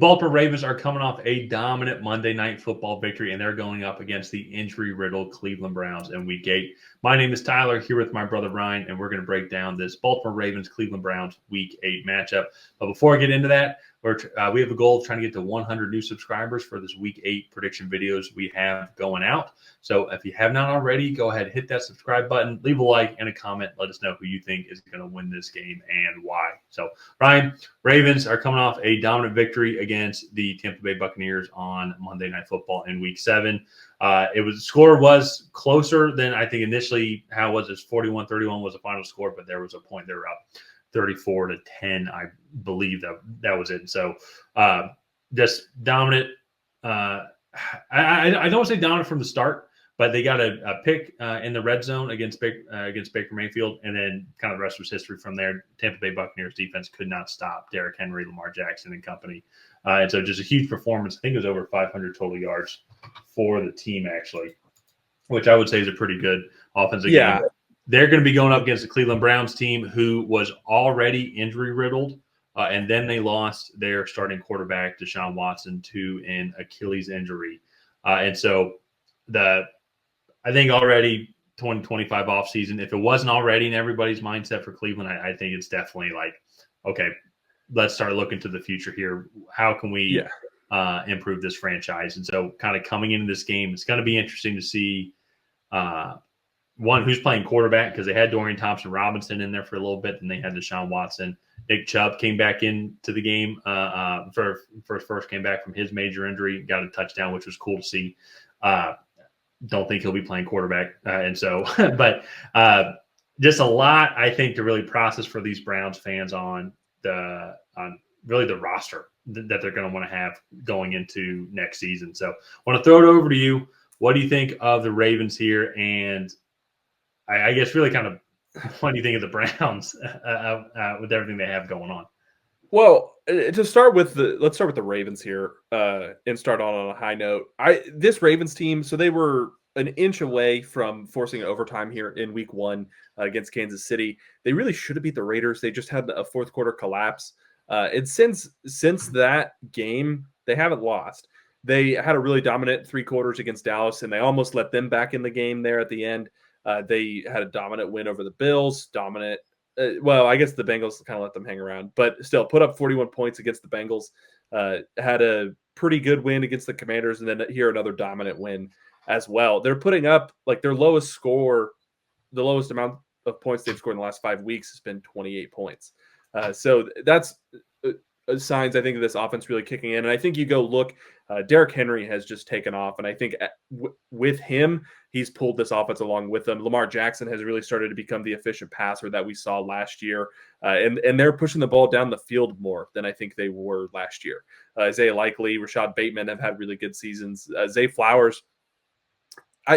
Baltimore Ravens are coming off a dominant Monday Night Football victory, and they're going up against the injury-riddled Cleveland Browns in Week 8. My name is Tyler, here with my brother Ryan, and we're going to break down this Baltimore Ravens-Cleveland Browns Week 8 matchup. But before I get into that, we have a goal of trying to get to 100 new subscribers for this Week 8 prediction videos we have going out. So if you have not already, go ahead, hit that subscribe button, leave a like and a comment. Let us know who you think is going to win this game and why. So, Ryan, Ravens are coming off a dominant victory against the Tampa Bay Buccaneers on Monday Night Football in Week 7. The score was closer than I think initially. How was it? 41-31 was the final score, but there was a point they were up 34-10. I believe that was it. So just dominant. I don't want to say dominant from the start, but they got a pick in the red zone against Baker Mayfield, and then kind of the rest was history from there. Tampa Bay Buccaneers defense could not stop Derrick Henry, Lamar Jackson, and company. And so just a huge performance. I think it was over 500 total yards for the team, actually, which I would say is a pretty good offensive game. They're going to be going up against the Cleveland Browns team, who was already injury-riddled, and then they lost their starting quarterback, Deshaun Watson, to an Achilles injury. And so I think already 2025 offseason, if it wasn't already in everybody's mindset for Cleveland, I think it's definitely like, okay, let's start looking to the future here. How can we improve this franchise? And so kind of coming into this game, it's going to be interesting to see one, who's playing quarterback, because they had Dorian Thompson-Robinson in there for a little bit, and they had Deshaun Watson. Nick Chubb came back into the game first came back from his major injury, got a touchdown, which was cool to see. Don't think he'll be playing quarterback. And so, but just a lot, I think, to really process for these Browns fans on really the roster that they're going to want to have going into next season. So I want to throw it over to you. What do you think of the Ravens here? And I guess really kind of what do you think of the Browns with everything they have going on? Well, let's start with the Ravens here and start on a high note. This Ravens team, so they were an inch away from forcing overtime here in Week 1 against Kansas City. They really should have beat the Raiders. They just had a fourth quarter collapse. And since that game, they haven't lost. They had a really dominant 3 quarters against Dallas, and they almost let them back in the game there at the end. They had a dominant win over the Bills, I guess the Bengals kind of let them hang around, but still put up 41 points against the Bengals. Had a pretty good win against the Commanders, and then here another dominant win as well. They're putting up like their lowest score, the lowest amount of points they've scored in the last 5 weeks has been 28 points. So that's signs, I think, of this offense really kicking in. And I think you go look, Derrick Henry has just taken off. And I think with him, he's pulled this offense along with him. Lamar Jackson has really started to become the efficient passer that we saw last year. And they're pushing the ball down the field more than I think they were last year. Isaiah Likely, Rashad Bateman have had really good seasons. Zay Flowers,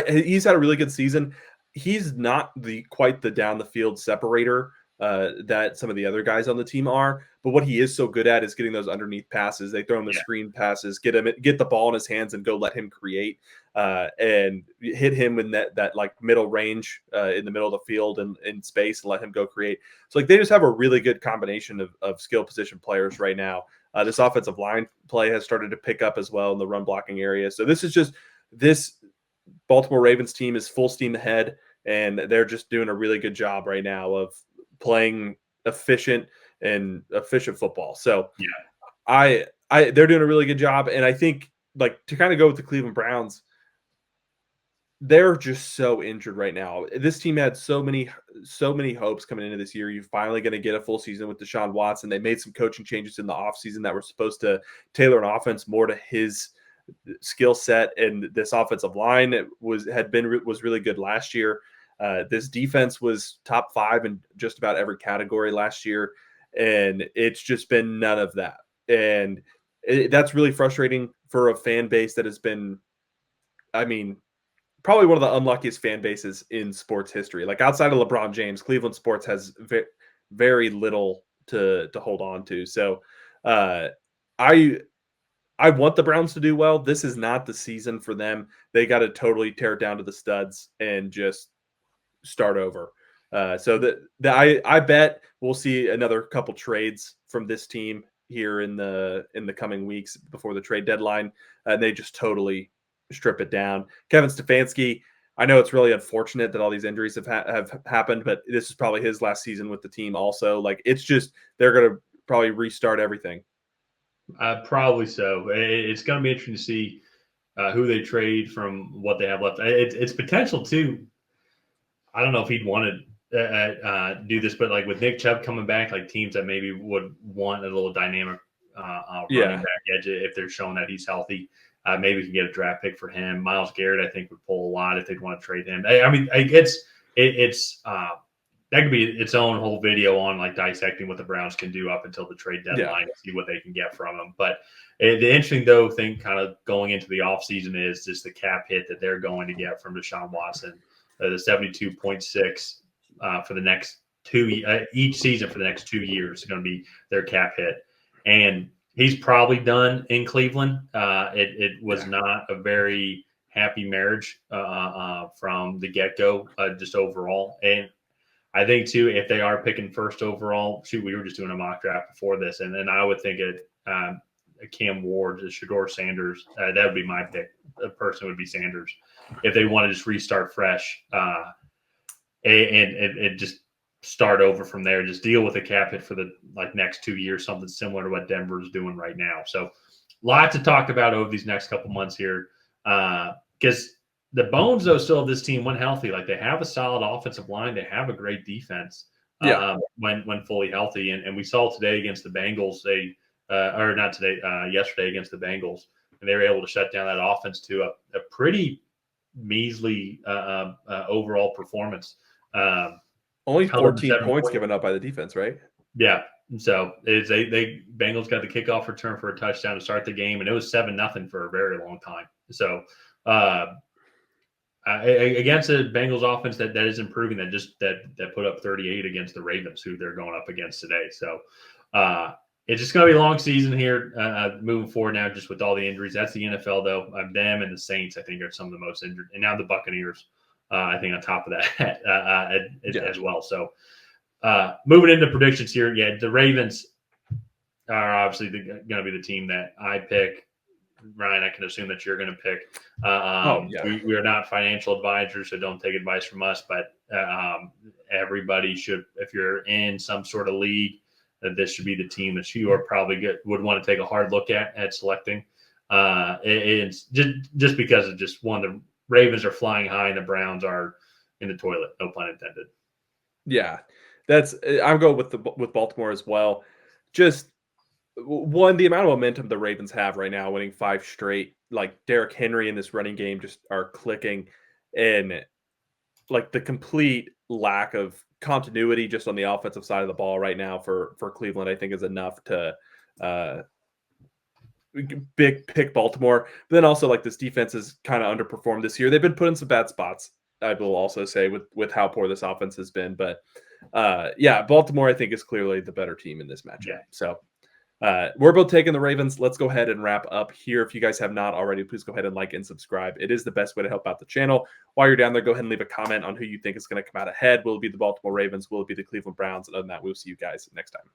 he's had a really good season. He's not quite the down the field separator that some of the other guys on the team are, but what he is so good at is getting those underneath passes. They throw him the screen passes, get the ball in his hands and go let him create and hit him in that like middle range in the middle of the field and in space and let him go create. So like they just have a really good combination of skill position players right now. This offensive line play has started to pick up as well in the run blocking area. So this Baltimore Ravens team is full steam ahead, and they're just doing a really good job right now of playing efficient football. So they're doing a really good job. And I think like to kind of go with the Cleveland Browns, they're just so injured right now. This team had so many hopes coming into this year. You're finally going to get a full season with Deshaun Watson. They made some coaching changes in the offseason that were supposed to tailor an offense more to his skill set. And this offensive line was really good last year. This defense was top 5 in just about every category last year, and it's just been none of that. And that's really frustrating for a fan base that has been, I mean, probably one of the unluckiest fan bases in sports history. Like outside of LeBron James, Cleveland sports has very little to hold on to. So I want the Browns to do well. This is not the season for them. They got to totally tear it down to the studs and just start over. So I bet we'll see another couple trades from this team here in the coming weeks before the trade deadline, and they just totally strip it down. Kevin Stefanski, I know it's really unfortunate that all these injuries have happened, but this is probably his last season with the team. Also, like it's just they're gonna probably restart everything. Probably so. It's going to be interesting to see who they trade from what they have left. It's potential too. I don't know if he'd want to do this, but like with Nick Chubb coming back, like teams that maybe would want a little dynamic running Yeah, back edge if they're showing that he's healthy. Maybe we can get a draft pick for him. Miles Garrett, I think, would pull a lot if they'd want to trade him. I mean, it's that could be its own whole video on like dissecting what the Browns can do up until the trade deadline and see what they can get from them. But the interesting though thing kind of going into the offseason is just the cap hit that they're going to get from Deshaun Watson, the 72.6 for the next each season for the next 2 years is going to be their cap hit. And he's probably done in Cleveland. It was not a very happy marriage from the get-go, just overall. And I think too, if they are picking first overall, we were just doing a mock draft before this, and then I would think Cam Ward, Shador Sanders. That would be my pick. The person would be Sanders if they want to just restart fresh and just start over from there. Just deal with a cap hit for the next 2 years, something similar to what Denver's doing right now. So, lots to talk about over these next couple months here because. The bones, though, still of this team when healthy. Like they have a solid offensive line, they have a great defense when fully healthy. And we saw today against the Bengals, or not today, yesterday against the Bengals, and they were able to shut down that offense to a pretty measly overall performance. only 14 points given up by the defense, right? Yeah. So Bengals got the kickoff return for a touchdown to start the game, and it was 7-0 for a very long time. So. Against the Bengals offense that is improving, that put up 38 against the Ravens, who they're going up against today. So it's just going to be a long season here moving forward now, just with all the injuries. That's the NFL, though. Them and the Saints, I think, are some of the most injured. And now the Buccaneers, I think, on top of that as well. So moving into predictions here, the Ravens are obviously going to be the team that I pick. Ryan, I can assume that you're going to pick. We are not financial advisors, so don't take advice from us. But everybody should, if you're in some sort of league, that this should be the team that you are probably would want to take a hard look at selecting. It's just because of just one, the Ravens are flying high and the Browns are in the toilet. No pun intended. Yeah, I'm going with Baltimore as well. Just. One, the amount of momentum the Ravens have right now, winning 5 straight, like Derrick Henry in this running game just are clicking, and like the complete lack of continuity just on the offensive side of the ball right now for Cleveland, I think is enough to pick Baltimore. But then also like this defense has kind of underperformed this year. They've been put in some bad spots, I will also say, with how poor this offense has been. But Baltimore I think is clearly the better team in this matchup. Yeah. So we're both taking the Ravens. Let's go ahead and wrap up here. If you guys have not already, please go ahead and like and subscribe. It is the best way to help out the channel. While you're down there, go ahead and leave a comment on who you think is going to come out ahead. Will it be the Baltimore Ravens? Will it be the Cleveland Browns? And other than that, we'll see you guys next time.